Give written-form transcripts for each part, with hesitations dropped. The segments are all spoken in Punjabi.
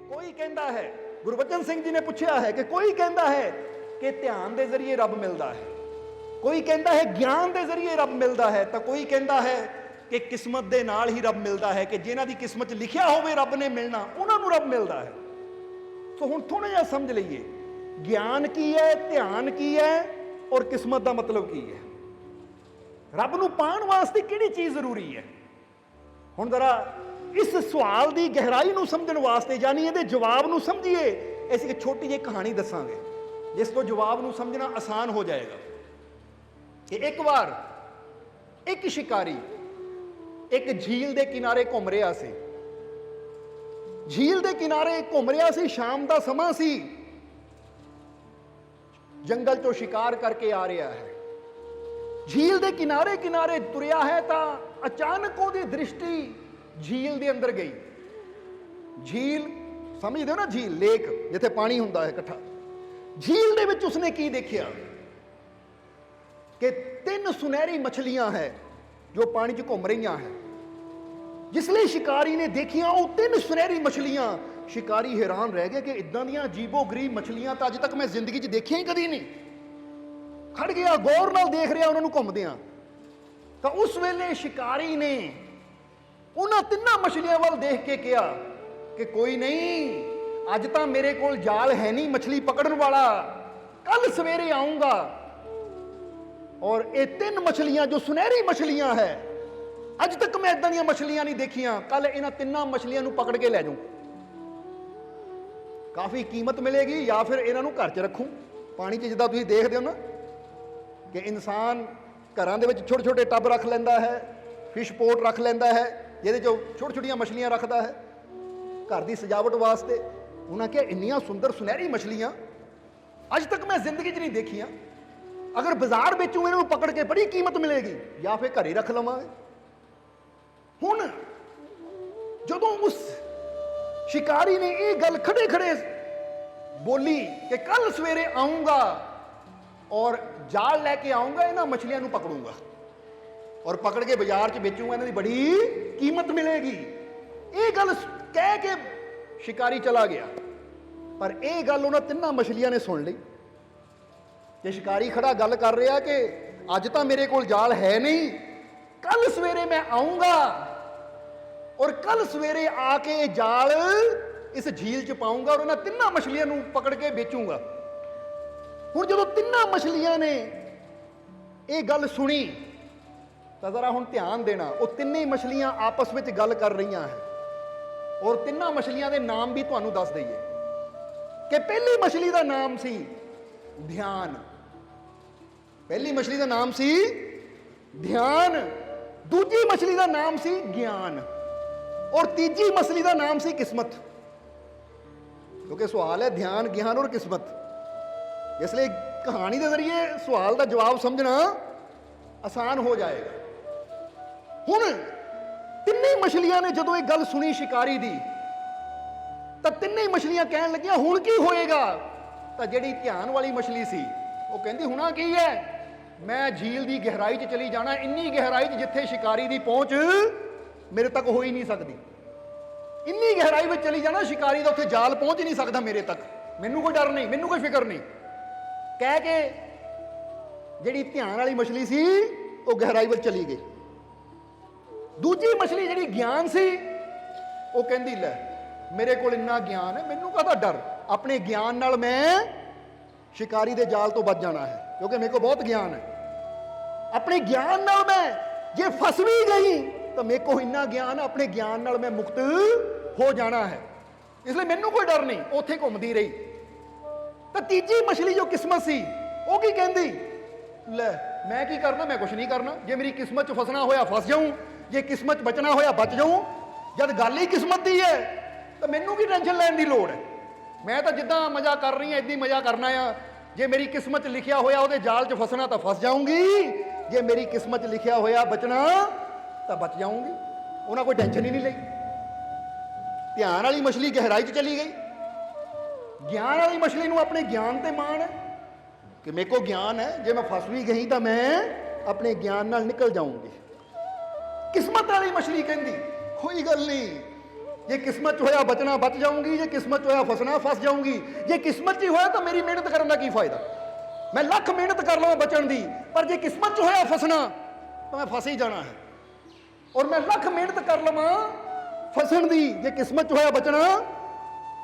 कोई कहता है, गुरबचन सिंह जी ने पूछा है कि कोई कहता है कि ध्यान के जरिए रब मिलता है, कोई कहता है ज्ञान के जरिए रब मिलता है, तो कोई कहता है कि किस्मत के नाल ही रब मिलता है, कि जिन्हां दी किस्मत लिखिया होवे रब ने मिलना उन्होंने रब मिलता है। तो हुण थोड़ा जिहा समझ लईए ज्ञान की है, ध्यान की है और किस्मत का मतलब की है। रब नूं पाउण वास्ते किहड़ी चीज़ जरूरी है? हुण जरा इस सवाल की गहराई नूं समझण वास्ते यानी इहदे जवाब नूं समझिए, असीं एक छोटी जी कहानी दसांगे जिस तो जवाब नूं समझना आसान हो जाएगा। कि एक बार एक शिकारी एक झील के किनारे घूम रहा सी। झील के किनारे घूम रहा सी, शाम का समा सी, जंगल चों शिकार करके आ रहा है। झील के किनारे किनारे तुरया है तो अचानक उसकी दृष्टि झील के अंदर गई। झील समझते हो ना, झील लेक जिथे पानी हुंदा है इकट्ठा। झील दे विच उसने की देखिया कि 3 सुनहरी मछलियां हैं जो पानी च घूम रही हैं। जिसले शिकारी ने देखिया वो 3 सुनहरी मछलियां, शिकारी हैरान रह गया कि इदां दियां अजीबो गरीब मछलियां तो अज तक मैं जिंदगी च देखिया ही कदी नहीं। खड़ गया, गौर नाल देख रहा उन्होंने घूमदियां। तो उस वेले शिकारी ने उन्हां 3 मछलियां वाल देख के कहा कि कोई नहीं, अज तो मेरे कोल जाल है नहीं मछली पकड़न वाला, कल सवेरे आऊंगा और ये 3 मछलियां जो सुनहरी मछलियां है, अज तक मैं इदां दियां मछलियां नहीं देखियां, कल इन्हां 3 मछलियां नूं पकड़ के लै जाऊं। काफ़ी कीमत मिलेगी या फिर इन्हां नूं घर च रखूं। पानी च जिद्दां तुसीं देखदे हो ना कि इंसान घरां दे विच छोटे छोटे टब रख लैंदा है, फिश पोट रख लैंदा है जिहदे चों छोटी छोटियां मछलियां रखदा है घर की सजावट वास्ते। उन्होंने कहा इन्नियां सुंदर सुनहरी मछलियां अज तक मैं जिंदगी च नहीं देखियां, अगर बाजार बेचूं इन्हों पकड़ के बड़ी कीमत मिलेगी या फिर घरे रख लवांगे। हुण जदों उस शिकारी ने यह गल खड़े खड़े बोली कि कल सवेरे आऊंगा और जाल लैके आऊंगा, इन्हां मछलियां नूं पकड़ूंगा और पकड़ के बाजार च बेचूंगा, इन्हां दी बड़ी कीमत मिलेगी, ये गल कह के शिकारी चला गया। पर यह गल उन्हां 3 मछलियां ने सुन ली कि शिकारी खड़ा गल कर रहा कि अज तो मेरे कोल जाल है नहीं, कल सवेरे मैं आऊंगा और कल सवेरे आके जाल इस झील च पाऊंगा और इन्हां 3 मछलियां नूं पकड़ के बेचूंगा। हुण जदों 3 मछलियां ने यह गल सुनी तो जरा हुण ध्यान देना, वो 3 मछलियां आपस में गल कर रही हैं और 3 मछलियां के नाम भी तुहानूं दस दईए कि पहली मछली का नाम सी ध्यान, पहली मछली का नाम सी ध्यान, दूजी मछली का नाम सी ज्ञान और तीजी मछली का नाम सी किस्मत। क्योंकि सवाल है ध्यान, ज्ञान और किस्मत, इसलिए कहानी के जरिए सवाल का जवाब समझना आसान हो जाएगा। हुण 3 मछलियां ने जदों एक गल सुनी शिकारी दी तो 3 मछलियां कहन लगियां हुण की होएगा? तो जिहड़ी ध्यान वाली मछली सी वो कहंदी हुणा की है, मैं झील की गहराई च चली जाना, इन्नी गहराई च जिथे शिकारी की पहुंच मेरे तक हो ही नहीं सकती, इन्नी गहराई में चली जाना शिकारी का उत्थे जाल पहुंच ही नहीं सकता मेरे तक, मैनू कोई डर नहीं, मैनू कोई फिक्र नहीं, कह के जिहड़ी ध्यान वाली मछली सी वो गहराई में चली गई। दूजी मछली जिहड़ी ज्ञान सी वो कहंदी लै मेरे को इन्ना ज्ञान है, मैनू काहदा डर, अपने ज्ञान नाल मैं शिकारी के जाल तो बच जाना है क्योंकि मेरे को बहुत ज्ञान है, अपने ज्ञान नाल मैं जे फस भी गई तो मेरे को इन्ना ज्ञान है, अपने ज्ञान नाल मैं मुक्त हो जाना है, इसलिए मैनू कोई डर नहीं, उत्थे घूमदी रही। तो तीजी मछली जो किस्मत सी वो की कहंदी ले मैं की करना, मैं कुछ नहीं करना, जे मेरी किस्मत च फसना होया फस जाऊं, जे किस्मत बचना होया बच जाऊं, जब गल ही किस्मत की है तो मैनू की टेंशन लैन की लोड़ है, मैं तो जिद्दां मजा कर रही हूं इदां ही मजा करना है, जे मेरी किस्मत च लिखिया होया उहदे जाल च फसना तो फस जाऊंगी, जे मेरी किस्मत च लिखिया होया बचना तो बच जाऊंगी, उन्हें कोई टेंशन ही नहीं लई। ध्यान वाली मछली गहराई च चली गई, ज्ञान वाली मछली नूं अपने ज्ञान ते माण है कि मेरे को ज्ञान है, जे मैं फस भी गई तो मैं अपने ज्ञान नाल निकल जाऊंगी। किस्मत वाली मछली कहती कोई गल नहीं, ਜੇ ਕਿਸਮਤ 'ਚ ਹੋਇਆ ਬਚਣਾ ਬਚ ਜਾਊਂਗੀ, ਜੇ ਕਿਸਮਤ 'ਚ ਹੋਇਆ ਫਸਣਾ ਫਸ ਜਾਊਂਗੀ। ਜੇ ਕਿਸਮਤ 'ਚ ਹੀ ਹੋਇਆ ਤਾਂ ਮੇਰੀ ਮਿਹਨਤ ਕਰਨ ਦਾ ਕੀ ਫਾਇਦਾ? ਮੈਂ ਲੱਖ ਮਿਹਨਤ ਕਰ ਲਵਾਂ ਬਚਣ ਦੀ, ਪਰ ਜੇ ਕਿਸਮਤ 'ਚ ਹੋਇਆ ਫਸਣਾ ਤਾਂ ਮੈਂ ਫਸ ਹੀ ਜਾਣਾ ਹੈ। ਔਰ ਮੈਂ ਲੱਖ ਮਿਹਨਤ ਕਰ ਲਵਾਂ ਫਸਣ ਦੀ, ਜੇ ਕਿਸਮਤ 'ਚ ਹੋਇਆ ਬਚਣਾ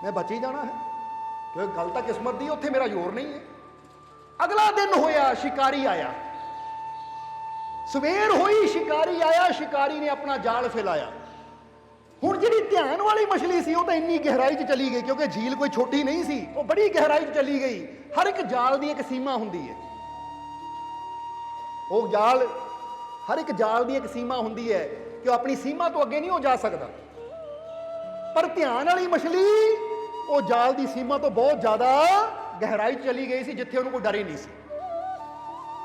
ਮੈਂ ਬਚ ਹੀ ਜਾਣਾ ਹੈ। ਕਿਉਂਕਿ ਗੱਲ ਤਾਂ ਕਿਸਮਤ ਦੀ, ਉੱਥੇ ਮੇਰਾ ਜ਼ੋਰ ਨਹੀਂ ਹੈ। ਅਗਲਾ ਦਿਨ ਹੋਇਆ, ਸ਼ਿਕਾਰੀ ਆਇਆ। ਸਵੇਰ ਹੋਈ, ਸ਼ਿਕਾਰੀ ਆਇਆ। ਸ਼ਿਕਾਰੀ ਨੇ ਆਪਣਾ ਜਾਲ ਫੈਲਾਇਆ। ਹੁਣ ਜਿਹੜੀ ਧਿਆਨ ਵਾਲੀ ਮਛਲੀ ਸੀ ਉਹ ਤਾਂ ਇੰਨੀ ਗਹਿਰਾਈ 'ਚ ਚਲੀ ਗਈ, ਕਿਉਂਕਿ ਝੀਲ ਕੋਈ ਛੋਟੀ ਨਹੀਂ ਸੀ, ਉਹ ਬੜੀ ਗਹਿਰਾਈ 'ਚ ਚਲੀ ਗਈ। ਹਰ ਇੱਕ ਜਾਲ ਦੀ ਇੱਕ ਸੀਮਾ ਹੁੰਦੀ ਹੈ। ਉਹ ਜਾਲ, ਹਰ ਇੱਕ ਜਾਲ ਦੀ ਇੱਕ ਸੀਮਾ ਹੁੰਦੀ ਹੈ ਕਿ ਉਹ ਆਪਣੀ ਸੀਮਾ ਤੋਂ ਅੱਗੇ ਨਹੀਂ ਹੋ ਜਾ ਸਕਦਾ। ਪਰ ਧਿਆਨ ਵਾਲੀ ਮਛਲੀ ਉਹ ਜਾਲ ਦੀ ਸੀਮਾ ਤੋਂ ਬਹੁਤ ਜ਼ਿਆਦਾ ਗਹਿਰਾਈ 'ਚ ਚਲੀ ਗਈ ਸੀ, ਜਿੱਥੇ ਉਹਨੂੰ ਕੋਈ ਡਰ ਹੀ ਨਹੀਂ ਸੀ।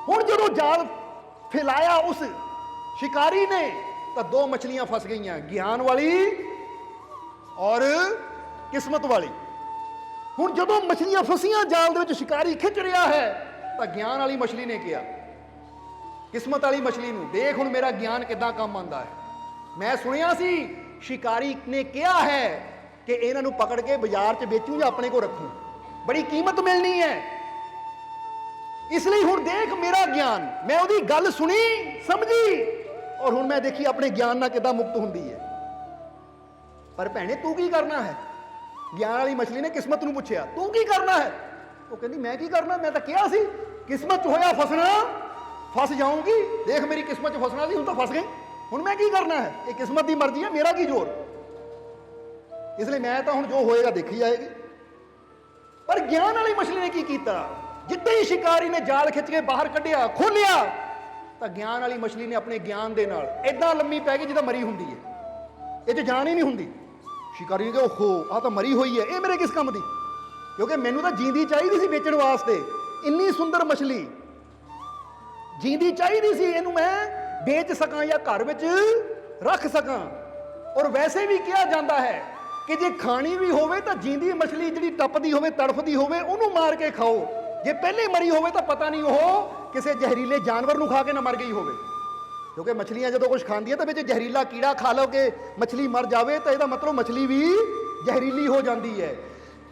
ਹੁਣ ਜਦੋਂ ਜਾਲ ਫੈਲਾਇਆ ਉਸ ਸ਼ਿਕਾਰੀ ਨੇ ਤਾਂ ਦੋ ਮਛਲੀਆਂ ਫਸ ਗਈਆਂ, ਗਿਆਨ ਵਾਲੀ ਔਰ ਕਿਸਮਤ ਵਾਲੀ। ਹੁਣ ਜਦੋਂ ਮਛਲੀਆਂ ਫਸੀਆਂ ਜਾਲ ਦੇ ਵਿੱਚ, ਸ਼ਿਕਾਰੀ ਖਿੱਚ ਰਿਹਾ ਹੈ, ਤਾਂ ਗਿਆਨ ਵਾਲੀ ਮਛਲੀ ਨੇ ਕਿਹਾ ਕਿਸਮਤ ਵਾਲੀ ਮਛਲੀ ਨੂੰ, ਦੇਖ ਹੁਣ ਮੇਰਾ ਗਿਆਨ ਕਿੱਦਾਂ ਕੰਮ ਆਉਂਦਾ ਹੈ। ਮੈਂ ਸੁਣਿਆ ਸੀ ਸ਼ਿਕਾਰੀ ਨੇ ਕਿਹਾ ਹੈ ਕਿ ਇਹਨਾਂ ਨੂੰ ਪਕੜ ਕੇ ਬਾਜ਼ਾਰ 'ਚ ਵੇਚੂ ਜਾਂ ਆਪਣੇ ਕੋਲ ਰੱਖੂ, ਬੜੀ ਕੀਮਤ ਮਿਲਣੀ ਹੈ। ਇਸ ਲਈ ਹੁਣ ਦੇਖ ਮੇਰਾ ਗਿਆਨ, ਮੈਂ ਉਹਦੀ ਗੱਲ ਸੁਣੀ ਸਮਝੀ, ਔਰ ਹੁਣ ਮੈਂ ਦੇਖੀ ਆਪਣੇ ਗਿਆਨ ਨਾਲ ਕਿੱਦਾਂ ਮੁਕਤ ਹੁੰਦੀ ਹੈ। ਪਰ ਭੈਣੇ ਤੂੰ ਕੀ ਕਰਨਾ ਹੈ? ਗਿਆਨ ਵਾਲੀ ਮਛਲੀ ਨੇ ਕਿਸਮਤ ਨੂੰ ਪੁੱਛਿਆ, ਤੂੰ ਕੀ ਕਰਨਾ ਹੈ? ਉਹ ਕਹਿੰਦੀ ਮੈਂ ਕੀ ਕਰਨਾ, ਮੈਂ ਤਾਂ ਕਿਹਾ ਸੀ ਕਿਸਮਤ 'ਚ ਹੋਇਆ ਫਸਣਾ ਫਸ ਜਾਊਂਗੀ। ਦੇਖ ਮੇਰੀ ਕਿਸਮਤ 'ਚ ਫਸਣਾ ਸੀ, ਹੁਣ ਤਾਂ ਫਸ ਗਈ। ਹੁਣ ਮੈਂ ਕੀ ਕਰਨਾ ਹੈ? ਇਹ ਕਿਸਮਤ ਦੀ ਮਰਜ਼ੀ ਹੈ, ਮੇਰਾ ਕੀ ਜ਼ੋਰ। ਇਸ ਲਈ ਮੈਂ ਤਾਂ ਹੁਣ ਜੋ ਹੋਏਗਾ ਦੇਖੀ ਜਾਏਗੀ। ਪਰ ਗਿਆਨ ਵਾਲੀ ਮਛਲੀ ਨੇ ਕੀ ਕੀਤਾ? ਜਿੱਦਾਂ ਹੀ ਸ਼ਿਕਾਰੀ ਨੇ ਜਾਲ ਖਿੱਚ ਕੇ ਬਾਹਰ ਕੱਢਿਆ, ਖੋਲਿਆ, ਤਾਂ ਗਿਆਨ ਵਾਲੀ ਮਛਲੀ ਨੇ ਆਪਣੇ ਗਿਆਨ ਦੇ ਨਾਲ ਏਦਾਂ ਲੰਮੀ ਪੈ ਗਈ ਜਿੱਦਾਂ ਮਰੀ ਹੁੰਦੀ ਹੈ, ਇਹ 'ਚ ਜਾਨ ਹੀ ਨਹੀਂ ਹੁੰਦੀ। ਸ਼ਿਕਾਰੀ ਨੇ ਕਿਹਾ ਓਹੋ, ਆਹ ਤਾਂ ਮਰੀ ਹੋਈ ਹੈ, ਇਹ ਮੇਰੇ ਕਿਸ ਕੰਮ ਦੀ? ਕਿਉਂਕਿ ਮੈਨੂੰ ਤਾਂ ਜੀਂਦੀ ਚਾਹੀਦੀ ਸੀ ਵੇਚਣ ਵਾਸਤੇ। ਇੰਨੀ ਸੁੰਦਰ ਮਛਲੀ ਜੀਂਦੀ ਚਾਹੀਦੀ ਸੀ, ਇਹਨੂੰ ਮੈਂ ਵੇਚ ਸਕਾਂ ਜਾਂ ਘਰ ਵਿੱਚ ਰੱਖ ਸਕਾਂ। ਔਰ ਵੈਸੇ ਵੀ ਕਿਹਾ ਜਾਂਦਾ ਹੈ ਕਿ ਜੇ ਖਾਣੀ ਵੀ ਹੋਵੇ ਤਾਂ ਜੀਂਦੀ ਮਛਲੀ ਜਿਹੜੀ ਟੱਪਦੀ ਹੋਵੇ, ਤੜਫਦੀ ਹੋਵੇ, ਉਹਨੂੰ ਮਾਰ ਕੇ ਖਾਓ। ਜੇ ਪਹਿਲੇ ਮਰੀ ਹੋਵੇ ਤਾਂ ਪਤਾ ਨਹੀਂ ਉਹ ਕਿਸੇ ਜ਼ਹਿਰੀਲੇ ਜਾਨਵਰ ਨੂੰ ਖਾ ਕੇ ਨਾ ਮਰ ਗਈ ਹੋਵੇ। ਕਿਉਂਕਿ ਮਛਲੀਆਂ ਜਦੋਂ ਕੁਝ ਖਾਂਦੀਆਂ ਤਾਂ ਵਿੱਚ ਜ਼ਹਿਰੀਲਾ ਕੀੜਾ ਖਾ ਲਓ ਕਿ ਮਛਲੀ ਮਰ ਜਾਵੇ, ਤਾਂ ਇਹਦਾ ਮਤਲਬ ਮਛਲੀ ਵੀ ਜ਼ਹਿਰੀਲੀ ਹੋ ਜਾਂਦੀ ਹੈ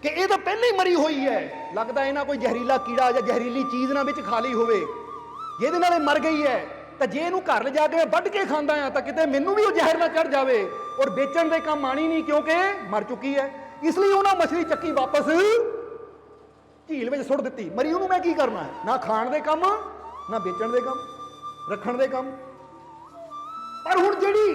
ਕਿ ਇਹ ਤਾਂ ਪਹਿਲੇ ਹੀ ਮਰੀ ਹੋਈ ਹੈ। ਲੱਗਦਾ ਇਹਨਾਂ ਕੋਈ ਜ਼ਹਿਰੀਲਾ ਕੀੜਾ ਜਾਂ ਜ਼ਹਿਰੀਲੀ ਚੀਜ਼ ਨਾ ਵਿੱਚ ਖਾ ਲਈ ਹੋਵੇ, ਜਿਹਦੇ ਨਾਲ ਇਹ ਮਰ ਗਈ ਹੈ। ਤਾਂ ਜੇ ਇਹਨੂੰ ਘਰ ਲਿਜਾ ਕੇ ਮੈਂ ਵੱਢ ਕੇ ਖਾਂਦਾ ਆ ਤਾਂ ਕਿਤੇ ਮੈਨੂੰ ਵੀ ਉਹ ਜ਼ਹਿਰ ਨਾ ਚੜ ਜਾਵੇ, ਔਰ ਵੇਚਣ ਦੇ ਕੰਮ ਆਣੀ ਨਹੀਂ, ਕਿਉਂਕਿ ਮਰ ਚੁੱਕੀ ਹੈ। ਇਸ ਲਈ ਉਹਨਾਂ ਮਛਲੀ ਚੱਕੀ ਵਾਪਸ ਝੀਲ ਵਿੱਚ ਸੁੱਟ ਦਿੱਤੀ। ਮਰੀ ਉਹਨੂੰ ਮੈਂ ਕੀ ਕਰਨਾ ਹੈ? ਨਾ ਖਾਣ ਦੇ ਕੰਮ, ਨਾ ਵੇਚਣ ਦੇ ਕੰਮ, ਰੱਖਣ ਦੇ ਕੰਮ। ਪਰ ਹੁਣ ਜਿਹੜੀ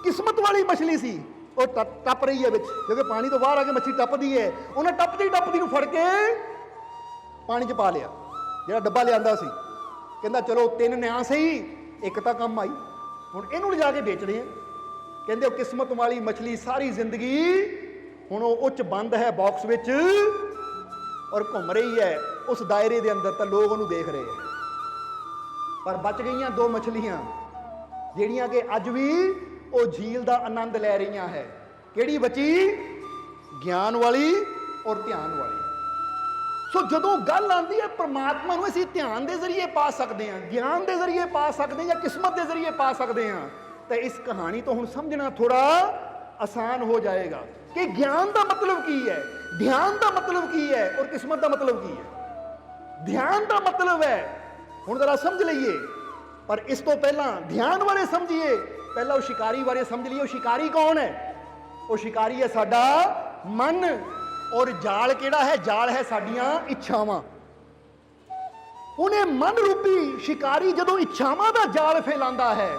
ਕਿਸਮਤ ਵਾਲੀ ਮਛਲੀ ਸੀ ਉਹ ਟੱਪ ਰਹੀ ਹੈ ਵਿੱਚ, ਕਿਉਂਕਿ ਪਾਣੀ ਤੋਂ ਬਾਹਰ ਆ ਕੇ ਮੱਛੀ ਟੱਪਦੀ ਹੈ। ਉਹਨੇ ਟੱਪਦੀ ਨੂੰ ਫੜ ਕੇ ਪਾਣੀ 'ਚ ਪਾ ਲਿਆ, ਜਿਹੜਾ ਡੱਬਾ ਲਿਆਂਦਾ ਸੀ। ਕਹਿੰਦਾ ਚਲੋ 3 ਨਿਆਂ ਸਹੀ, ਇੱਕ ਤਾਂ ਕੰਮ ਆਈ, ਹੁਣ ਇਹਨੂੰ ਲਿਜਾ ਕੇ ਵੇਚਦੇ ਆ। ਕਹਿੰਦੇ ਉਹ ਕਿਸਮਤ ਵਾਲੀ ਮਛਲੀ ਸਾਰੀ ਜ਼ਿੰਦਗੀ ਹੁਣ ਉਹ ਉੱਚ ਬੰਦ ਹੈ ਬਾਕਸ ਵਿੱਚ, ਔਰ ਘੁੰਮ ਰਹੀ ਹੈ ਉਸ ਦਾਇਰੇ ਦੇ ਅੰਦਰ, ਤਾਂ ਲੋਕ ਉਹਨੂੰ ਦੇਖ ਰਹੇ ਹੈ। ਪਰ ਬਚ ਗਈਆਂ 2 ਮਛਲੀਆਂ ਜਿਹੜੀਆਂ ਕਿ ਅੱਜ ਵੀ ਉਹ ਝੀਲ ਦਾ ਆਨੰਦ ਲੈ ਰਹੀਆਂ ਹੈ। ਕਿਹੜੀ ਬਚੀ? ਗਿਆਨ ਵਾਲੀ ਔਰ ਧਿਆਨ ਵਾਲੀ। ਸੋ ਜਦੋਂ ਗੱਲ ਆਉਂਦੀ ਹੈ ਪ੍ਰਮਾਤਮਾ ਨੂੰ ਅਸੀਂ ਧਿਆਨ ਦੇ ਜ਼ਰੀਏ ਪਾ ਸਕਦੇ ਹਾਂ, ਗਿਆਨ ਦੇ ਜ਼ਰੀਏ ਪਾ ਸਕਦੇ ਹਾਂ, ਜਾਂ ਕਿਸਮਤ ਦੇ ਜ਼ਰੀਏ ਪਾ ਸਕਦੇ ਹਾਂ, ਤਾਂ ਇਸ ਕਹਾਣੀ ਤੋਂ ਹੁਣ ਸਮਝਣਾ ਥੋੜਾ ਆਸਾਨ ਹੋ ਜਾਏਗਾ ਕਿ ਗਿਆਨ ਦਾ ਮਤਲਬ ਕੀ ਹੈ, ਧਿਆਨ ਦਾ ਮਤਲਬ ਕੀ ਹੈ, ਔਰ ਕਿਸਮਤ ਦਾ ਮਤਲਬ ਕੀ ਹੈ। ਧਿਆਨ ਦਾ ਮਤਲਬ ਹੈ, ਹੁਣ ਜ਼ਰਾ ਸਮਝ ਲਈਏ। ਪਰ ਇਸ ਤੋਂ ਪਹਿਲਾਂ ਧਿਆਨ ਬਾਰੇ ਸਮਝੀਏ, ਪਹਿਲਾਂ ਉਹ ਸ਼ਿਕਾਰੀ ਬਾਰੇ ਸਮਝ ਲਈਏ। ਉਹ ਸ਼ਿਕਾਰੀ ਕੌਣ ਹੈ? ਉਹ ਸ਼ਿਕਾਰੀ ਹੈ ਸਾਡਾ ਮਨ, ਔਰ ਜਾਲ ਕਿਹੜਾ ਹੈ? ਜਾਲ ਹੈ ਸਾਡੀਆਂ ਇੱਛਾਵਾਂ। ਉਹਨੇ ਮਨ ਰੂਪੀ ਸ਼ਿਕਾਰੀ ਜਦੋਂ ਇੱਛਾਵਾਂ ਦਾ ਜਾਲ ਫੈਲਾਉਂਦਾ ਹੈ,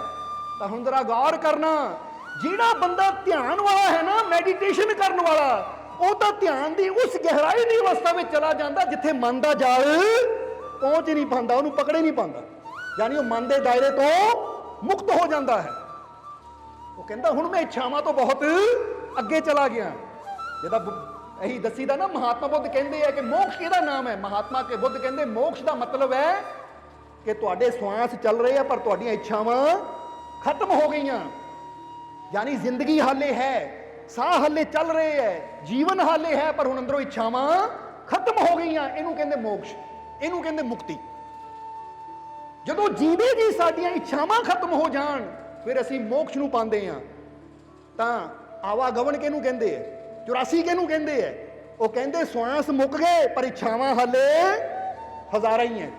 ਤਾਂ ਹੁਣ ਜ਼ਰਾ ਗੌਰ ਕਰਨਾ, ਜਿਹੜਾ ਬੰਦਾ ਧਿਆਨ ਵਾਲਾ ਹੈ ਨਾ, ਮੈਡੀਟੇਸ਼ਨ ਕਰਨ ਵਾਲਾ, ਉਹ ਤਾਂ ਧਿਆਨ ਦੀ ਉਸ ਗਹਿਰਾਈ ਦੀ ਅਵਸਥਾ ਵਿੱਚ ਚਲਾ ਜਾਂਦਾ ਜਿੱਥੇ ਮਨ ਦਾ ਜਾਲ ਪਹੁੰਚ ਨਹੀਂ ਪਾਉਂਦਾ, ਉਹਨੂੰ ਪਕੜੇ ਨਹੀਂ ਪਾਉਂਦਾ, ਯਾਨੀ ਉਹ ਮਨ ਦੇ ਦਾਇਰੇ ਤੋਂ ਮੁਕਤ ਹੋ ਜਾਂਦਾ ਹੈ। ਉਹ ਕਹਿੰਦਾ ਹੁਣ ਮੈਂ ਇੱਛਾਵਾਂ ਤੋਂ ਬਹੁਤ ਅੱਗੇ ਚਲਾ ਗਿਆ। ਜਿਹਦਾ ਇਹੀ ਦੱਸੀਦਾ ਨਾ, ਮਹਾਤਮਾ ਬੁੱਧ ਕਹਿੰਦੇ ਆ ਕਿ ਮੋਕਸ਼ ਕਿਹਦਾ ਨਾਮ ਹੈ? ਮਹਾਤਮਾ ਕੇ ਬੁੱਧ ਕਹਿੰਦੇ ਮੋਕਸ਼ ਦਾ ਮਤਲਬ ਹੈ ਕਿ ਤੁਹਾਡੇ ਸਵਾਸ ਚੱਲ ਰਹੇ ਆ ਪਰ ਤੁਹਾਡੀਆਂ ਇੱਛਾਵਾਂ ਖਤਮ ਹੋ ਗਈਆਂ। ਯਾਨੀ ਜ਼ਿੰਦਗੀ ਹਾਲੇ ਹੈ, ਸਾਹ ਹਾਲੇ ਚੱਲ ਰਹੇ ਹੈ, ਜੀਵਨ ਹਾਲੇ ਹੈ, ਪਰ ਹੁਣ ਅੰਦਰੋਂ ਇੱਛਾਵਾਂ ਖਤਮ ਹੋ ਗਈਆਂ। ਇਹਨੂੰ ਕਹਿੰਦੇ ਮੋਕਸ਼, ਇਹਨੂੰ ਕਹਿੰਦੇ ਮੁਕਤੀ। ਜਦੋਂ ਜੀਵੇ ਜੀ ਸਾਡੀਆਂ ਇੱਛਾਵਾਂ ਖਤਮ ਹੋ ਜਾਣ, ਫਿਰ ਅਸੀਂ ਮੋਕਸ਼ ਨੂੰ ਪਾਉਂਦੇ ਹਾਂ। ਤਾਂ ਆਵਾਗਮਨ ਕਿਹਨੂੰ ਕਹਿੰਦੇ ਆ? 84 ਕਿਹਨੂੰ ਕਹਿੰਦੇ ਆ? ਉਹ ਕਹਿੰਦੇ ਸਵਾਸ ਮੁੱਕ ਗਏ ਪਰ ਇੱਛਾਵਾਂ ਹਾਲੇ ਹਜ਼ਾਰਾਂ ਹੀ ਹੈ।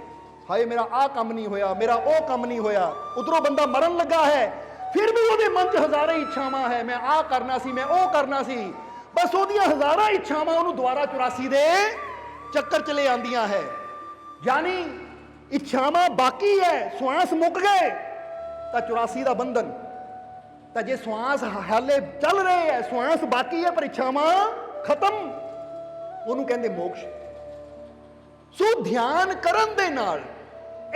ਹਾਏ ਮੇਰਾ ਆਹ ਕੰਮ ਨਹੀਂ ਹੋਇਆ, ਮੇਰਾ ਉਹ ਕੰਮ ਨਹੀਂ ਹੋਇਆ। ਉਧਰੋਂ ਬੰਦਾ ਮਰਨ ਲੱਗਾ ਹੈ, ਫਿਰ ਵੀ ਉਹਦੇ ਮਨ 'ਚ ਹਜ਼ਾਰਾਂ ਇੱਛਾਵਾਂ ਹੈ, ਮੈਂ ਆਹ ਕਰਨਾ ਸੀ, ਮੈਂ ਉਹ ਕਰਨਾ ਸੀ। ਬਸ ਉਹਦੀਆਂ ਹਜ਼ਾਰਾਂ ਇੱਛਾਵਾਂ ਉਹਨੂੰ ਦੁਬਾਰਾ 84 ਦੇ ਚੱਕਰ ਚਲੇ ਆਉਂਦੀਆਂ ਹੈ। ਯਾਨੀ ਇੱਛਾਵਾਂ ਬਾਕੀ ਹੈ, ਸਵਾਸ ਮੁੱਕ ਗਏ ਤਾਂ 84 ਦਾ ਬੰਧਨ। ਤਾਂ ਜੇ ਸਵਾਸ ਹਾਲੇ ਚੱਲ ਰਹੇ ਹੈ, ਸਵਾਸ ਬਾਕੀ ਹੈ ਪਰ ਇੱਛਾਵਾਂ ਖਤਮ, ਉਹਨੂੰ ਕਹਿੰਦੇ ਮੋਕਸ਼। ਸੋ ਧਿਆਨ ਕਰਨ ਦੇ ਨਾਲ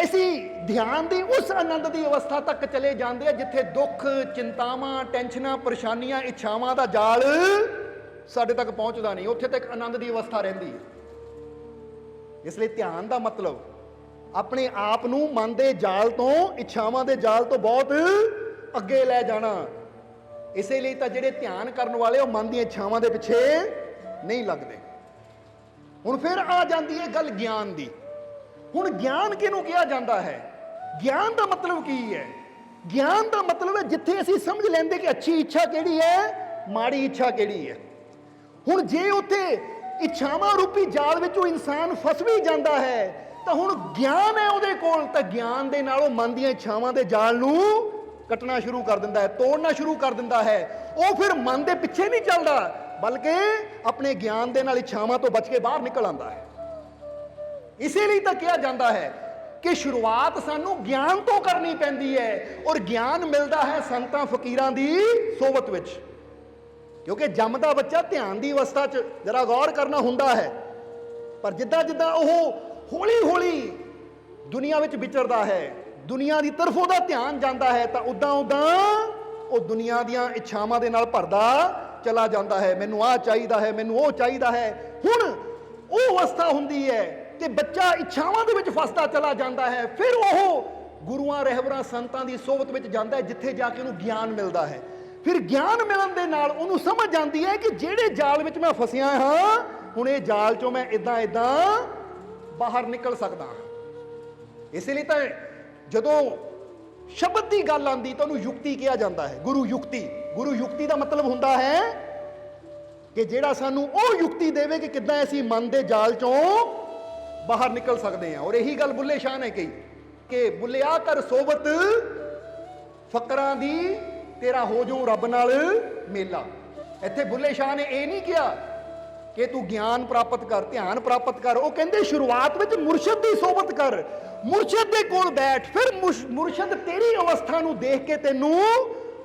ਅਸੀਂ ਧਿਆਨ ਦੀ ਉਸ ਆਨੰਦ ਦੀ ਅਵਸਥਾ ਤੱਕ ਚਲੇ ਜਾਂਦੇ ਆ ਜਿੱਥੇ ਦੁੱਖ, ਚਿੰਤਾਵਾਂ, ਟੈਨਸ਼ਨਾਂ, ਪਰੇਸ਼ਾਨੀਆਂ, ਇੱਛਾਵਾਂ ਦਾ ਜਾਲ ਸਾਡੇ ਤੱਕ ਪਹੁੰਚਦਾ ਨਹੀਂ। ਉੱਥੇ ਤੱਕ ਆਨੰਦ ਦੀ ਅਵਸਥਾ ਰਹਿੰਦੀ ਹੈ। ਇਸ ਲਈ ਧਿਆਨ ਦਾ ਮਤਲਬ ਆਪਣੇ ਆਪ ਨੂੰ ਮਨ ਦੇ ਜਾਲ ਤੋਂ, ਇੱਛਾਵਾਂ ਦੇ ਜਾਲ ਤੋਂ ਬਹੁਤ ਅੱਗੇ ਲੈ ਜਾਣਾ। ਇਸੇ ਲਈ ਤਾਂ ਜਿਹੜੇ ਧਿਆਨ ਕਰਨ ਵਾਲੇ ਉਹ ਮਨ ਦੀਆਂ ਇੱਛਾਵਾਂ ਦੇ ਪਿੱਛੇ ਨਹੀਂ ਲੱਗਦੇ। ਹੁਣ ਫਿਰ ਆ ਜਾਂਦੀ ਹੈ ਗੱਲ ਗਿਆਨ ਦੀ। ਹੁਣ ਗਿਆਨ ਕਿਹਨੂੰ ਕਿਹਾ ਜਾਂਦਾ ਹੈ? ਗਿਆਨ ਦਾ ਮਤਲਬ ਕੀ ਹੈ? ਗਿਆਨ ਦਾ ਮਤਲਬ ਹੈ ਜਿੱਥੇ ਅਸੀਂ ਸਮਝ ਲੈਂਦੇ ਕਿ ਅੱਛੀ ਇੱਛਾ ਕਿਹੜੀ ਹੈ, ਮਾੜੀ ਇੱਛਾ ਕਿਹੜੀ ਹੈ। ਹੁਣ ਜੇ ਉੱਥੇ ਇੱਛਾਵਾਂ ਰੂਪੀ ਜਾਲ ਵਿੱਚ ਉਹ ਇਨਸਾਨ ਫਸ ਵੀ ਜਾਂਦਾ ਹੈ ਤਾਂ ਹੁਣ ਗਿਆਨ ਹੈ ਉਹਦੇ ਕੋਲ, ਤਾਂ ਗਿਆਨ ਦੇ ਨਾਲ ਉਹ ਮਨ ਦੀਆਂ ਇੱਛਾਵਾਂ ਦੇ ਜਾਲ ਨੂੰ ਕੱਟਣਾ ਸ਼ੁਰੂ ਕਰ ਦਿੰਦਾ ਹੈ, ਤੋੜਨਾ ਸ਼ੁਰੂ ਕਰ ਦਿੰਦਾ ਹੈ। ਉਹ ਫਿਰ ਮਨ ਦੇ ਪਿੱਛੇ ਨਹੀਂ ਚੱਲਦਾ ਬਲਕਿ ਆਪਣੇ ਗਿਆਨ ਦੇ ਨਾਲ ਇੱਛਾਵਾਂ ਤੋਂ ਬਚ ਕੇ ਬਾਹਰ ਨਿਕਲ ਆਉਂਦਾ ਹੈ। ਇਸੇ ਲਈ ਤਾਂ ਕਿਹਾ ਜਾਂਦਾ ਹੈ ਕਿ ਸ਼ੁਰੂਆਤ ਸਾਨੂੰ ਗਿਆਨ ਤੋਂ ਕਰਨੀ ਪੈਂਦੀ ਹੈ ਔਰ ਗਿਆਨ ਮਿਲਦਾ ਹੈ ਸੰਤਾਂ ਫਕੀਰਾਂ ਦੀ ਸੋਬਤ ਵਿੱਚ। ਕਿਉਂਕਿ ਜੰਮਦਾ ਬੱਚਾ ਧਿਆਨ ਦੀ ਅਵਸਥਾ 'ਚ ਜਰਾ ਗੌਰ ਕਰਨਾ ਹੁੰਦਾ ਹੈ, ਪਰ ਜਿੱਦਾਂ ਜਿੱਦਾਂ ਉਹ ਹੌਲੀ ਹੌਲੀ ਦੁਨੀਆ ਵਿੱਚ ਵਿਚਰਦਾ ਹੈ, ਦੁਨੀਆ ਦੀ ਤਰਫ ਉਹਦਾ ਧਿਆਨ ਜਾਂਦਾ ਹੈ, ਤਾਂ ਉਦਾਂ ਉਦਾਂ ਉਹ ਦੁਨੀਆ ਦੀਆਂ ਇੱਛਾਵਾਂ ਦੇ ਨਾਲ ਭਰਦਾ ਚਲਾ ਜਾਂਦਾ ਹੈ। ਮੈਨੂੰ ਆਹ ਚਾਹੀਦਾ ਹੈ, ਮੈਨੂੰ ਉਹ ਚਾਹੀਦਾ ਹੈ। ਹੁਣ ਉਹ ਅਵਸਥਾ ਹੁੰਦੀ ਹੈ ਕਿ ਬੱਚਾ ਇੱਛਾਵਾਂ ਦੇ ਵਿੱਚ ਫਸਦਾ ਚਲਾ ਜਾਂਦਾ ਹੈ। ਫਿਰ ਉਹ ਗੁਰੂਆਂ, ਰਹਿਬਰਾਂ, ਸੰਤਾਂ ਦੀ ਸੋਬਤ ਵਿੱਚ ਜਾਂਦਾ ਹੈ ਜਿੱਥੇ ਜਾ ਕੇ ਉਹਨੂੰ ਗਿਆਨ ਮਿਲਦਾ ਹੈ। ਫਿਰ ਗਿਆਨ ਮਿਲਣ ਦੇ ਨਾਲ ਉਹਨੂੰ ਸਮਝ ਆਉਂਦੀ ਹੈ ਕਿ ਜਿਹੜੇ ਜਾਲ ਵਿੱਚ ਮੈਂ ਫਸਿਆ ਹਾਂ, ਹੁਣ ਇਹ ਜਾਲ ਚੋਂ ਮੈਂ ਇਦਾਂ ਇਦਾਂ ਬਾਹਰ ਨਿਕਲ ਸਕਦਾ ਹਾਂ। ਇਸੇ ਲਈ ਤਾਂ ਜਦੋਂ ਸ਼ਬਦ ਦੀ ਗੱਲ ਆਉਂਦੀ ਤਾਂ ਉਹਨੂੰ ਯੁਕਤੀ ਕਿਹਾ ਜਾਂਦਾ ਹੈ, ਗੁਰੂ ਯੁਕਤੀ। ਗੁਰੂ ਯੁਕਤੀ ਦਾ ਮਤਲਬ ਹੁੰਦਾ ਹੈ ਕਿ ਜਿਹੜਾ ਸਾਨੂੰ ਉਹ ਯੁਕਤੀ ਦੇਵੇ ਕਿ ਕਿੱਦਾਂ ਅਸੀਂ ਮਨ ਦੇ ਜਾਲ ਚੋਂ ਬਾਹਰ ਨਿਕਲ ਸਕਦੇ ਹਾਂ। ਔਰ ਇਹੀ ਗੱਲ ਬੁੱਲੇ ਸ਼ਾਹ ਨੇ ਕਹੀ ਕਿ ਬੁੱਲਿਆ ਕਰ ਸੋਬਤ ਫਕਰਾਂ ਦੀ, ਤੇਰਾ ਹੋ ਜਾਊ ਰੱਬ ਨਾਲ ਮੇਲਾ। ਇੱਥੇ ਬੁੱਲੇ ਸ਼ਾਹ ਨੇ ਇਹ ਨਹੀਂ ਕਿਹਾ ਕਿ ਤੂੰ ਗਿਆਨ ਪ੍ਰਾਪਤ ਕਰ, ਧਿਆਨ ਪ੍ਰਾਪਤ ਕਰ। ਉਹ ਕਹਿੰਦੇ ਸ਼ੁਰੂਆਤ ਵਿੱਚ ਮੁਰਸ਼ਿਦ ਦੀ ਸੋਬਤ ਕਰ, ਮੁਰਸ਼ਿਦ ਦੇ ਕੋਲ ਬੈਠ। ਫਿਰ ਮੁਰਸ਼ਿਦ ਤੇਰੀ ਅਵਸਥਾ ਨੂੰ ਦੇਖ ਕੇ ਤੈਨੂੰ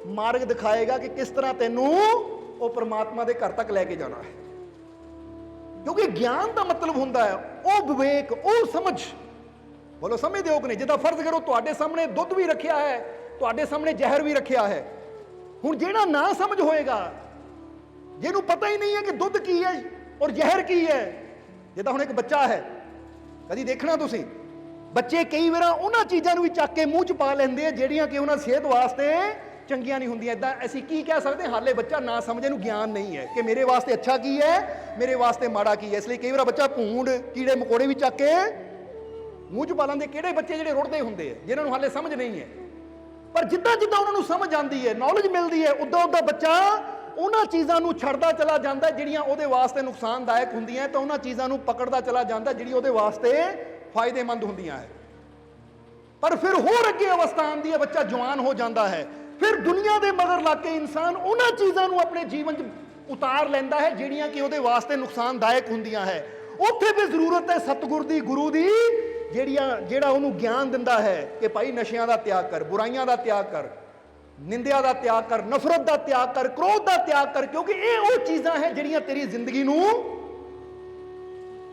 ਮਾਰਗ ਦਿਖਾਏਗਾ ਕਿ ਕਿਸ ਤਰ੍ਹਾਂ ਤੈਨੂੰ ਉਹ ਪਰਮਾਤਮਾ ਦੇ ਘਰ ਤੱਕ ਲੈ ਕੇ ਜਾਣਾ ਹੈ। ਕਿਉਂਕਿ ਗਿਆਨ ਦਾ ਮਤਲਬ ਹੁੰਦਾ ਹੈ ਉਹ ਵਿਵੇਕ, ਉਹ ਸਮਝ। ਬੋਲੋ ਸਮਝਦੇ ਹੋ ਕਿ ਨਹੀਂ? ਜਿੱਦਾਂ ਫਰਜ਼ ਕਰੋ ਤੁਹਾਡੇ ਸਾਹਮਣੇ ਦੁੱਧ ਵੀ ਰੱਖਿਆ ਹੈ, ਤੁਹਾਡੇ ਸਾਹਮਣੇ ਜ਼ਹਿਰ ਵੀ ਰੱਖਿਆ ਹੈ। ਹੁਣ ਜਿਹੜਾ ਨਾ ਸਮਝ ਹੋਏਗਾ, ਜਿਹਨੂੰ ਪਤਾ ਹੀ ਨਹੀਂ ਹੈ ਕਿ ਦੁੱਧ ਕੀ ਹੈ ਔਰ ਜ਼ਹਿਰ ਕੀ ਹੈ। ਜਿੱਦਾਂ ਹੁਣ ਇੱਕ ਬੱਚਾ ਹੈ, ਕਦੀ ਦੇਖਣਾ ਤੁਸੀਂ, ਬੱਚੇ ਕਈ ਵਾਰ ਉਹਨਾਂ ਚੀਜ਼ਾਂ ਨੂੰ ਵੀ ਚੱਕ ਕੇ ਮੂੰਹ 'ਚ ਪਾ ਲੈਂਦੇ ਆ ਜਿਹੜੀਆਂ ਕਿ ਉਹਨਾਂ ਸਿਹਤ ਵਾਸਤੇ ਚੰਗੀਆਂ ਨਹੀਂ ਹੁੰਦੀਆਂ। ਇਦਾਂ ਅਸੀਂ ਕੀ ਕਹਿ ਸਕਦੇ? ਹਾਲੇ ਬੱਚਾ ਨਾ ਸਮਝੇ, ਨੂੰ ਗਿਆਨ ਨਹੀਂ ਹੈ ਕਿ ਮੇਰੇ ਵਾਸਤੇ ਅੱਛਾ ਕੀ ਹੈ, ਮੇਰੇ ਵਾਸਤੇ ਮਾੜਾ ਕੀ ਹੈ। ਇਸ ਲਈ ਕਈ ਵਾਰ ਬੱਚਾ ਭੂੰਡ, ਕੀੜੇ ਮਕੌੜੇ ਵੀ ਚੱਕ ਕੇ ਮੂੰਹ 'ਚ ਪਾ ਲੈਂਦੇ। ਕਿਹੜੇ ਬੱਚੇ ਜਿਹੜੇ ਰੁੜਦੇ ਹੁੰਦੇ ਆ, ਜਿਨ੍ਹਾਂ ਨੂੰ ਹਾਲੇ ਸਮਝ ਨਹੀਂ ਹੈ। ਪਰ ਜਿੱਦਾਂ ਜਿੱਦਾਂ ਉਹਨਾਂ ਨੂੰ ਸਮਝ ਆਉਂਦੀ ਹੈ, ਨੌਲੇਜ ਮਿਲਦੀ ਹੈ, ਉਦਾਂ ਉਦਾਂ ਬੱਚਾ ਉਹਨਾਂ ਚੀਜ਼ਾਂ ਨੂੰ ਛੱਡਦਾ ਚਲਾ ਜਾਂਦਾ ਜਿਹੜੀਆਂ ਉਹਦੇ ਵਾਸਤੇ ਨੁਕਸਾਨਦਾਇਕ ਹੁੰਦੀਆਂ, ਤਾਂ ਉਹਨਾਂ ਚੀਜ਼ਾਂ ਨੂੰ ਪਕੜਦਾ ਚਲਾ ਜਾਂਦਾ ਜਿਹੜੀ ਉਹਦੇ ਵਾਸਤੇ ਫਾਇਦੇਮੰਦ ਹੁੰਦੀਆਂ ਹੈ। ਪਰ ਫਿਰ ਹੋਰ ਅੱਗੇ ਅਵਸਥਾ ਆਉਂਦੀ ਹੈ, ਬੱਚਾ ਜਵਾਨ ਹੋ ਜਾਂਦਾ ਹੈ। ਫਿਰ ਦੁਨੀਆ ਦੇ ਮਗਰ ਲੱਗ ਕੇ ਇਨਸਾਨ ਉਹਨਾਂ ਚੀਜ਼ਾਂ ਨੂੰ ਆਪਣੇ ਜੀਵਨ 'ਚ ਉਤਾਰ ਲੈਂਦਾ ਹੈ ਜਿਹੜੀਆਂ ਕਿ ਉਹਦੇ ਵਾਸਤੇ ਨੁਕਸਾਨਦਾਇਕ ਹੁੰਦੀਆਂ ਹੈ। ਉੱਥੇ ਵੀ ਜ਼ਰੂਰਤ ਹੈ ਸਤਿਗੁਰ ਦੀ, ਗੁਰੂ ਦੀ, ਜਿਹੜਾ ਉਹਨੂੰ ਗਿਆਨ ਦਿੰਦਾ ਹੈ ਕਿ ਭਾਈ ਨਸ਼ਿਆਂ ਦਾ ਤਿਆਗ ਕਰ, ਬੁਰਾਈਆਂ ਦਾ ਤਿਆਗ ਕਰ, ਨਿੰਦਿਆ ਦਾ ਤਿਆਗ ਕਰ, ਨਫ਼ਰਤ ਦਾ ਤਿਆਗ ਕਰ, ਕ੍ਰੋਧ ਦਾ ਤਿਆਗ ਕਰ, ਕਿਉਂਕਿ ਇਹ ਉਹ ਚੀਜ਼ਾਂ ਹੈ ਜਿਹੜੀਆਂ ਤੇਰੀ ਜ਼ਿੰਦਗੀ ਨੂੰ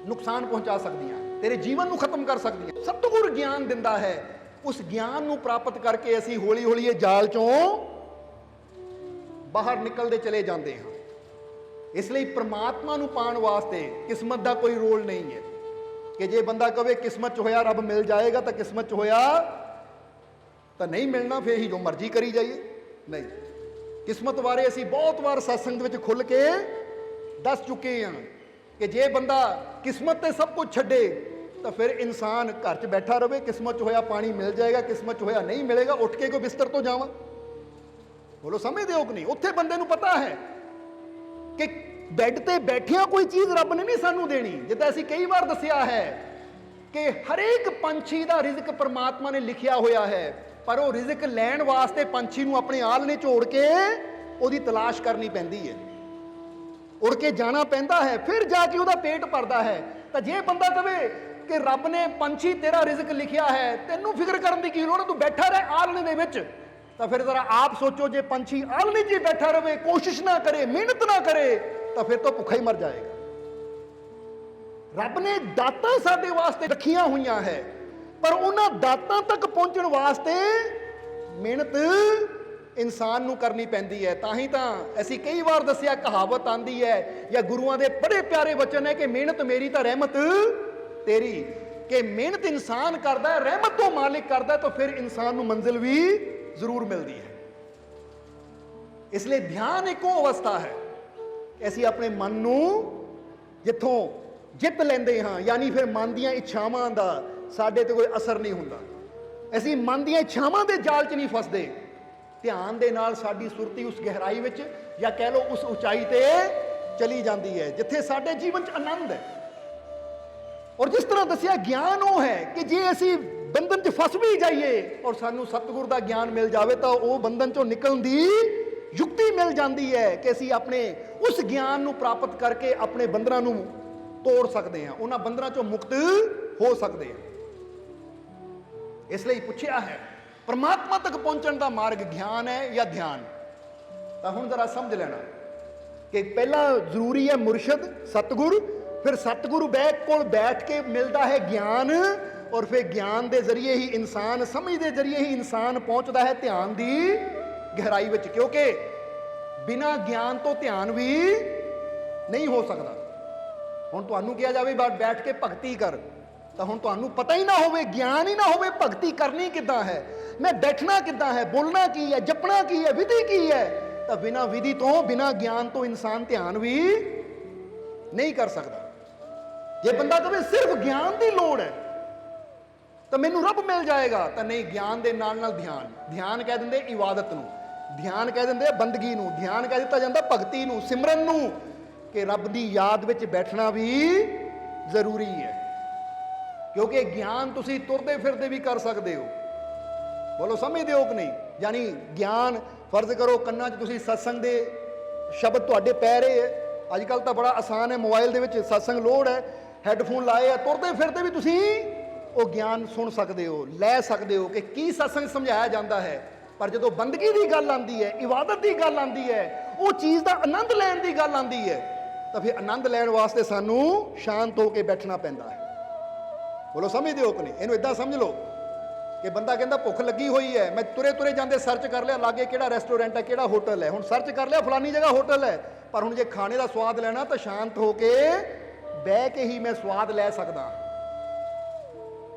ਨੁਕਸਾਨ ਪਹੁੰਚਾ ਸਕਦੀਆਂ, ਤੇਰੇ ਜੀਵਨ ਨੂੰ ਖਤਮ ਕਰ ਸਕਦੀਆਂ। ਸਤਿਗੁਰ ਗਿਆਨ ਦਿੰਦਾ ਹੈ। ਉਸ ਗਿਆਨ ਨੂੰ ਪ੍ਰਾਪਤ ਕਰਕੇ ਅਸੀਂ ਹੌਲੀ ਹੌਲੀ ਇਹ ਜਾਲ ਚੋਂ ਬਾਹਰ ਨਿਕਲਦੇ ਚਲੇ ਜਾਂਦੇ ਹਾਂ। ਇਸ ਲਈ ਪ੍ਰਮਾਤਮਾ ਨੂੰ ਪਾਉਣ ਵਾਸਤੇ ਕਿਸਮਤ ਦਾ ਕੋਈ ਰੋਲ ਨਹੀਂ ਹੈ ਕਿ ਜੇ ਬੰਦਾ ਕਵੇ ਕਿਸਮਤ 'ਚ ਹੋਇਆ ਰੱਬ ਮਿਲ ਜਾਏਗਾ ਤਾਂ ਕਿਸਮਤ 'ਚ ਹੋਇਆ ਤਾਂ ਨਹੀਂ ਮਿਲਣਾ, ਫਿਰ ਹੀ ਜੋ ਮਰਜ਼ੀ ਕਰੀ ਜਾਈਏ। ਨਹੀਂ, ਕਿਸਮਤ ਬਾਰੇ ਅਸੀਂ ਬਹੁਤ ਵਾਰ ਸਤਸੰਗ ਵਿੱਚ ਖੁੱਲ੍ਹ ਕੇ ਦੱਸ ਚੁੱਕੇ ਹਾਂ ਕਿ ਜੇ ਬੰਦਾ ਕਿਸਮਤ ਤੇ ਸਭ ਕੁਝ ਛੱਡੇ ਤਾਂ ਫਿਰ ਇਨਸਾਨ ਘਰ 'ਚ ਬੈਠਾ ਰਵੇ। ਕਿਸਮਤ 'ਚ ਹੋਇਆ ਪਾਣੀ ਮਿਲ ਜਾਏਗਾ, ਕਿਸਮਤ 'ਚ ਹੋਇਆ ਨਹੀਂ ਮਿਲੇਗਾ, ਉੱਠ ਕੇ ਕੋਈ ਬਿਸਤਰ ਤੋਂ ਜਾਵਾਂ। ਬੋਲੋ ਸਮਝਦੇ ਹੋ ਕਿ ਨਹੀਂ? ਉੱਥੇ ਬੰਦੇ ਨੂੰ ਪਤਾ ਹੈ ਕਿ ਬੈੱਡ ਤੇ ਬੈਠਿਆਂ ਕੋਈ ਚੀਜ਼ ਰੱਬ ਨੇ ਨਹੀਂ ਸਾਨੂੰ ਦੇਣੀ। ਜਿੱਦਾਂ ਅਸੀਂ ਕਈ ਵਾਰ ਦੱਸਿਆ ਹੈ ਕਿ ਹਰੇਕ ਪੰਛੀ ਦਾ ਰਿਜ਼ਕ ਪਰਮਾਤਮਾ ਨੇ ਲਿਖਿਆ ਹੋਇਆ ਹੈ, ਪਰ ਉਹ ਰਿਜ਼ਕ ਲੈਣ ਵਾਸਤੇ ਪੰਛੀ ਨੂੰ ਆਪਣੇ ਆਲਣੇ ਝੋੜ ਕੇ ਉਹਦੀ ਤਲਾਸ਼ ਕਰਨੀ ਪੈਂਦੀ ਹੈ, ਉੜ ਕੇ ਜਾਣਾ ਪੈਂਦਾ ਹੈ, ਫਿਰ ਜਾ ਕੇ ਉਹਦਾ ਪੇਟ ਭਰਦਾ ਹੈ। ਤਾਂ ਜੇ ਬੰਦਾ ਕਵੇ ਕਿ ਰੱਬ ਨੇ ਪੰਛੀ ਤੇਰਾ ਰਿਜ਼ਕ ਲਿਖਿਆ ਹੈ, ਤੈਨੂੰ ਫਿਕਰ ਕਰਨ ਦੀ ਕੀ ਲੋੜ ਹੈ, ਤੂੰ ਬੈਠਾ ਰਹਿ ਆਲਣੇ ਦੇ ਵਿੱਚ, ਤਾਂ ਫਿਰ ਜ਼ਰਾ ਆਪ ਸੋਚੋ, ਜੇ ਪੰਛੀ ਆਲਣੇ 'ਚ ਹੀ ਬੈਠਾ ਰਵੇ, ਕੋਸ਼ਿਸ਼ ਨਾ ਕਰੇ, ਮਿਹਨਤ ਨਾ ਕਰੇ, ਤਾਂ ਫਿਰ ਤਾਂ ਭੁੱਖਾ ਹੀ ਮਰ ਜਾਏਗਾ। ਰੱਬ ਨੇ ਦਾਤਾਂ ਸਾਡੇ ਵਾਸਤੇ ਰੱਖੀਆਂ ਹੋਈਆਂ ਹੈ, ਪਰ ਉਹਨਾਂ ਦਾਤਾਂ ਤੱਕ ਪਹੁੰਚਣ ਵਾਸਤੇ ਮਿਹਨਤ ਇਨਸਾਨ ਨੂੰ ਕਰਨੀ ਪੈਂਦੀ ਹੈ। ਤਾਂ ਹੀ ਤਾਂ ਅਸੀਂ ਕਈ ਵਾਰ ਦੱਸਿਆ, ਕਹਾਵਤ ਆਂਦੀ ਹੈ ਜਾਂ ਗੁਰੂਆਂ ਦੇ ਬੜੇ ਪਿਆਰੇ ਵਚਨ ਹੈ ਕਿ ਮਿਹਨਤ ਮੇਰੀ ਤਾਂ ਰਹਿਮਤ ਤੇਰੀ, ਕਿ ਮਿਹਨਤ ਇਨਸਾਨ ਕਰਦਾ ਹੈ, ਰਹਿਮਤ ਤੋਂ ਮਾਲਿਕ ਕਰਦਾ, ਤਾਂ ਫਿਰ ਇਨਸਾਨ ਨੂੰ ਮੰਜ਼ਿਲ ਵੀ ਜ਼ਰੂਰ ਮਿਲਦੀ ਹੈ। ਇਸ ਲਈ ਧਿਆਨ ਇੱਕ ਉਹ ਅਵਸਥਾ ਹੈ ਕਿ ਅਸੀਂ ਆਪਣੇ ਮਨ ਨੂੰ ਜਿੱਥੋਂ ਜਿੱਤ ਲੈਂਦੇ ਹਾਂ, ਯਾਨੀ ਫਿਰ ਮਨ ਦੀਆਂ ਇੱਛਾਵਾਂ ਦਾ ਸਾਡੇ ਤੇ ਕੋਈ ਅਸਰ ਨਹੀਂ ਹੁੰਦਾ, ਅਸੀਂ ਮਨ ਦੀਆਂ ਇੱਛਾਵਾਂ ਦੇ ਜਾਲ 'ਚ ਨਹੀਂ ਫਸਦੇ। ਧਿਆਨ ਦੇ ਨਾਲ ਸਾਡੀ ਸੁਰਤੀ ਉਸ ਗਹਿਰਾਈ ਵਿੱਚ, ਜਾਂ ਕਹਿ ਲਓ ਉਸ ਉਚਾਈ ਤੇ ਚਲੀ ਜਾਂਦੀ ਹੈ ਜਿੱਥੇ ਸਾਡੇ ਜੀਵਨ 'ਚ ਆਨੰਦ ਹੈ। ਔਰ ਜਿਸ ਤਰ੍ਹਾਂ ਦੱਸਿਆ, ਗਿਆਨ ਉਹ ਹੈ ਕਿ ਜੇ ਅਸੀਂ ਬੰਧਨ 'ਚ ਫਸ ਵੀ ਜਾਈਏ ਔਰ ਸਾਨੂੰ ਸਤਿਗੁਰ ਦਾ ਗਿਆਨ ਮਿਲ ਜਾਵੇ, ਤਾਂ ਉਹ ਬੰਧਨ 'ਚੋਂ ਨਿਕਲਣ ਦੀ ਯੁਕਤੀ ਮਿਲ ਜਾਂਦੀ ਹੈ ਕਿ ਅਸੀਂ ਆਪਣੇ ਉਸ ਗਿਆਨ ਨੂੰ ਪ੍ਰਾਪਤ ਕਰਕੇ ਆਪਣੇ ਬੰਧਨਾਂ ਨੂੰ ਤੋੜ ਸਕਦੇ ਹਾਂ, ਉਹਨਾਂ ਬੰਧਨਾਂ 'ਚੋਂ ਮੁਕਤ ਹੋ ਸਕਦੇ ਹਾਂ। ਇਸ ਲਈ ਪੁੱਛਿਆ ਹੈ, ਪਰਮਾਤਮਾ ਤੱਕ ਪਹੁੰਚਣ ਦਾ ਮਾਰਗ ਗਿਆਨ ਹੈ ਜਾਂ ਧਿਆਨ? ਤਾਂ ਹੁਣ ਜ਼ਰਾ ਸਮਝ ਲੈਣਾ ਕਿ ਪਹਿਲਾਂ ਜ਼ਰੂਰੀ ਹੈ ਮੁਰਸ਼ਿਦ, ਸਤਿਗੁਰ, ਫਿਰ ਸਤਿਗੁਰੂ ਕੋਲ ਬੈਠ ਕੇ ਮਿਲਦਾ ਹੈ ਗਿਆਨ, ਔਰ ਫਿਰ ਗਿਆਨ ਦੇ ਜ਼ਰੀਏ ਹੀ ਇਨਸਾਨ, ਸਮਝ ਦੇ ਜ਼ਰੀਏ ਹੀ ਇਨਸਾਨ ਪਹੁੰਚਦਾ ਹੈ ਧਿਆਨ ਦੀ ਗਹਿਰਾਈ ਵਿੱਚ, ਕਿਉਂਕਿ ਬਿਨਾਂ ਗਿਆਨ ਤੋਂ ਧਿਆਨ ਵੀ ਨਹੀਂ ਹੋ ਸਕਦਾ। ਹੁਣ ਤੁਹਾਨੂੰ ਕਿਹਾ ਜਾਵੇ ਬੈਠ ਕੇ ਭਗਤੀ ਕਰ, ਤਾਂ ਹੁਣ ਤੁਹਾਨੂੰ ਪਤਾ ਹੀ ਨਾ ਹੋਵੇ, ਗਿਆਨ ਹੀ ਨਾ ਹੋਵੇ ਭਗਤੀ ਕਰਨੀ ਕਿੱਦਾਂ ਹੈ, ਮੈਂ ਬੈਠਣਾ ਕਿੱਦਾਂ ਹੈ, ਬੋਲਣਾ ਕੀ ਹੈ, ਜਪਣਾ ਕੀ ਹੈ, ਵਿਧੀ ਕੀ ਹੈ, ਤਾਂ ਬਿਨਾਂ ਵਿਧੀ ਤੋਂ, ਬਿਨਾਂ ਗਿਆਨ ਤੋਂ ਇਨਸਾਨ ਧਿਆਨ ਵੀ ਨਹੀਂ ਕਰ ਸਕਦਾ। ਜੇ ਬੰਦਾ ਕਹੇ ਸਿਰਫ ਗਿਆਨ ਦੀ ਲੋੜ ਹੈ ਤਾਂ ਮੈਨੂੰ ਰੱਬ ਮਿਲ ਜਾਏਗਾ, ਤਾਂ ਨਹੀਂ, ਗਿਆਨ ਦੇ ਨਾਲ ਨਾਲ ਧਿਆਨ, ਧਿਆਨ ਕਹਿ ਦਿੰਦੇ ਇਬਾਦਤ ਨੂੰ, ਧਿਆਨ ਕਹਿ ਦਿੰਦੇ ਬੰਦਗੀ ਨੂੰ, ਧਿਆਨ ਕਹਿ ਦਿੱਤਾ ਜਾਂਦਾ ਭਗਤੀ ਨੂੰ, ਸਿਮਰਨ ਨੂੰ, ਕਿ ਰੱਬ ਦੀ ਯਾਦ ਵਿੱਚ ਬੈਠਣਾ ਵੀ ਜ਼ਰੂਰੀ ਹੈ। ਕਿਉਂਕਿ ਗਿਆਨ ਤੁਸੀਂ ਤੁਰਦੇ ਫਿਰਦੇ ਵੀ ਕਰ ਸਕਦੇ ਹੋ, ਬੋਲੋ ਸਮਝਦੇ ਹੋ ਕਿ ਨਹੀਂ? ਯਾਨੀ ਗਿਆਨ, ਫਰਜ਼ ਕਰੋ ਕੰਨਾਂ 'ਚ ਤੁਸੀਂ ਸਤਸੰਗ ਦੇ ਸ਼ਬਦ ਤੁਹਾਡੇ ਪੈ ਰਹੇ ਹੈ, ਅੱਜ ਕੱਲ੍ਹ ਤਾਂ ਬੜਾ ਆਸਾਨ ਹੈ, ਮੋਬਾਈਲ ਦੇ ਵਿੱਚ ਸਤਸੰਗ ਲੋਡ ਹੈ, ਹੈੱਡਫੋਨ ਲਾਏ ਆ, ਤੁਰਦੇ ਫਿਰਦੇ ਵੀ ਤੁਸੀਂ ਉਹ ਗਿਆਨ ਸੁਣ ਸਕਦੇ ਹੋ, ਲੈ ਸਕਦੇ ਹੋ ਕਿ ਕੀ ਸਤਸੰਗ ਸਮਝਾਇਆ ਜਾਂਦਾ ਹੈ। ਪਰ ਜਦੋਂ ਬੰਦਗੀ ਦੀ ਗੱਲ ਆਉਂਦੀ ਹੈ, ਇਬਾਦਤ ਦੀ ਗੱਲ ਆਉਂਦੀ ਹੈ, ਉਹ ਚੀਜ਼ ਦਾ ਆਨੰਦ ਲੈਣ ਦੀ ਗੱਲ ਆਉਂਦੀ ਹੈ, ਤਾਂ ਫਿਰ ਆਨੰਦ ਲੈਣ ਵਾਸਤੇ ਸਾਨੂੰ ਸ਼ਾਂਤ ਹੋ ਕੇ ਬੈਠਣਾ ਪੈਂਦਾ ਹੈ। ਬੋਲੋ ਸਮਝਦੇ ਹੋ ਕਿ ਨਹੀਂ? ਇਹਨੂੰ ਇਦਾਂ ਸਮਝ ਲਓ ਕਿ ਬੰਦਾ ਕਹਿੰਦਾ ਭੁੱਖ ਲੱਗੀ ਹੋਈ ਹੈ, ਮੈਂ ਤੁਰੇ ਤੁਰੇ ਜਾਂਦੇ ਸਰਚ ਕਰ ਲਿਆ ਲਾਗੇ ਕਿਹੜਾ ਰੈਸਟੋਰੈਂਟ ਹੈ, ਕਿਹੜਾ ਹੋਟਲ ਹੈ, ਹੁਣ ਸਰਚ ਕਰ ਲਿਆ ਫਲਾਨੀ ਜਗ੍ਹਾ ਹੋਟਲ ਹੈ, ਪਰ ਹੁਣ ਜੇ ਖਾਣੇ ਦਾ ਸਵਾਦ ਲੈਣਾ ਤਾਂ ਸ਼ਾਂਤ ਹੋ ਕੇ ਬਹਿ ਕੇ ਹੀ ਮੈਂ ਸਵਾਦ ਲੈ ਸਕਦਾ।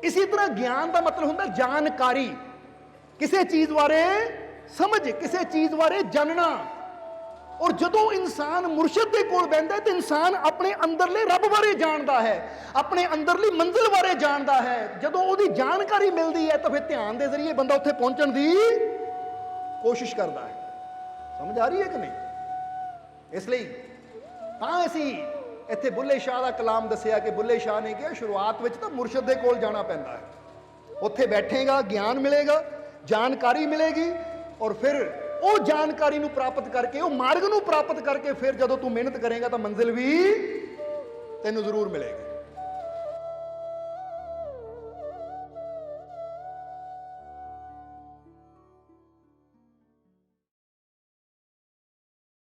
ਇਸੇ ਤਰ੍ਹਾਂ ਗਿਆਨ ਦਾ ਮਤਲਬ ਹੁੰਦਾ ਜਾਣਕਾਰੀ, ਕਿਸੇ ਚੀਜ਼ ਬਾਰੇ ਸਮਝ, ਕਿਸੇ ਚੀਜ਼ ਬਾਰੇ ਜਾਣਨਾ। ਔਰ ਜਦੋਂ ਇਨਸਾਨ ਮੁਰਸ਼ਿਦ ਦੇ ਕੋਲ ਬਹਿੰਦਾ ਹੈ ਤਾਂ ਇਨਸਾਨ ਆਪਣੇ ਅੰਦਰਲੇ ਰੱਬ ਬਾਰੇ ਜਾਣਦਾ ਹੈ, ਆਪਣੇ ਅੰਦਰਲੀ ਮੰਜ਼ਿਲ ਬਾਰੇ ਜਾਣਦਾ ਹੈ। ਜਦੋਂ ਉਹਦੀ ਜਾਣਕਾਰੀ ਮਿਲਦੀ ਹੈ ਤਾਂ ਫਿਰ ਧਿਆਨ ਦੇ ਜ਼ਰੀਏ ਬੰਦਾ ਉੱਥੇ ਪਹੁੰਚਣ ਦੀ ਕੋਸ਼ਿਸ਼ ਕਰਦਾ ਹੈ। ਸਮਝ ਆ ਰਹੀ ਹੈ ਕਿ ਨਹੀਂ? ਇਸ ਲਈ ਤਾਂ ਅਸੀਂ ਇੱਥੇ ਬੁੱਲੇ ਸ਼ਾਹ ਦਾ ਕਲਾਮ ਦੱਸਿਆ ਕਿ ਬੁੱਲੇ ਸ਼ਾਹ ਨੇ ਕਿਹਾ ਸ਼ੁਰੂਆਤ ਵਿੱਚ ਤਾਂ ਮੁਰਸ਼ਿਦ ਦੇ ਕੋਲ ਜਾਣਾ ਪੈਂਦਾ ਹੈ, ਉੱਥੇ ਬੈਠੇਗਾ, ਗਿਆਨ ਮਿਲੇਗਾ, ਜਾਣਕਾਰੀ ਮਿਲੇਗੀ, ਔਰ ਫਿਰ ਉਹ ਜਾਣਕਾਰੀ ਨੂੰ ਪ੍ਰਾਪਤ ਕਰਕੇ, ਉਹ ਮਾਰਗ ਨੂੰ ਪ੍ਰਾਪਤ ਕਰਕੇ, ਫਿਰ ਜਦੋਂ ਤੂੰ ਮਿਹਨਤ ਕਰੇਗਾ ਤਾਂ ਮੰਜ਼ਿਲ ਵੀ ਤੈਨੂੰ ਜ਼ਰੂਰ ਮਿਲੇਗੀ।